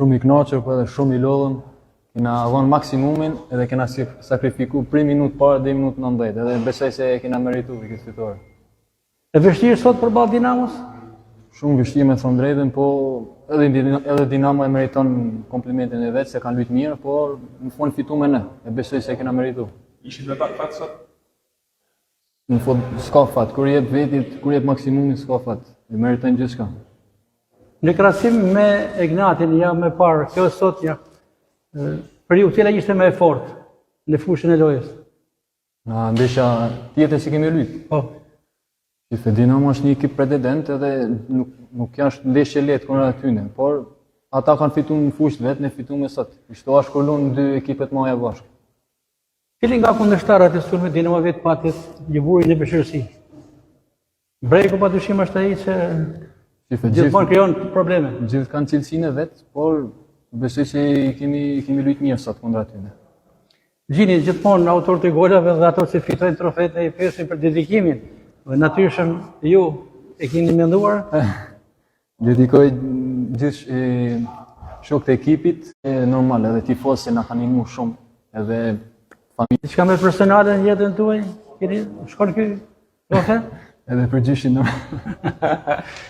Shumë i kënaqur, po edhe shumë i lodhëm. Kena dhënë maksimumin edhe kena sakrifiku prej minutë parë deri minutën 90, edhe besoj se e kena merituar këtë fitore. E vështirë sot përballë Dinamos? Shumë vështirë me thonë drejtën, po edhe Dinamo e meriton komplimentin e vet se kanë luajtur mirë, por në fund fituam ne. E besoj se e kena merituar. Ishit me pak fat sot? Në fund s'ka fat, kur jep vetit, kur jep maksimumin s'ka fat. E meritojnë gjithçka. Në krahasim me Egnatin ja më parë, kjo sot ja për ju cila ishte më e fortë në fushën e lojës? Na ndesha tjetër si kemi luajtur. Po. Që Dinamo është një ekip pretendent edhe nuk është ndeshje lehtë kundër atyne, por ata kanë fituar në fushë vetë, ne fituam sot. Kështu është shkollon dy ekipet mëdha bashkë. Cili nga kundërshtarët e sulmit Dinamo vet patet lëvurin në vështirësi? Breku padyshim është ai që gjithmonë krijon probleme. Gjithë kanë cilësinë e vet, por besoj se kemi luajtur mirë sot kundër atyne. Gjini gjithmonë autorët e golave dhe ato që fitojnë trofetë e IPS-it për dedikimin. Natyrshëm ju e keni menduar? Dedikoj gjithë shokët e ekipit, normal edhe tifozë na kanë ndihmuar shumë, edhe familja. Diçka më personale në jetën tuaj? Keni shkon ky trofe? Edhe për gjyshin normal.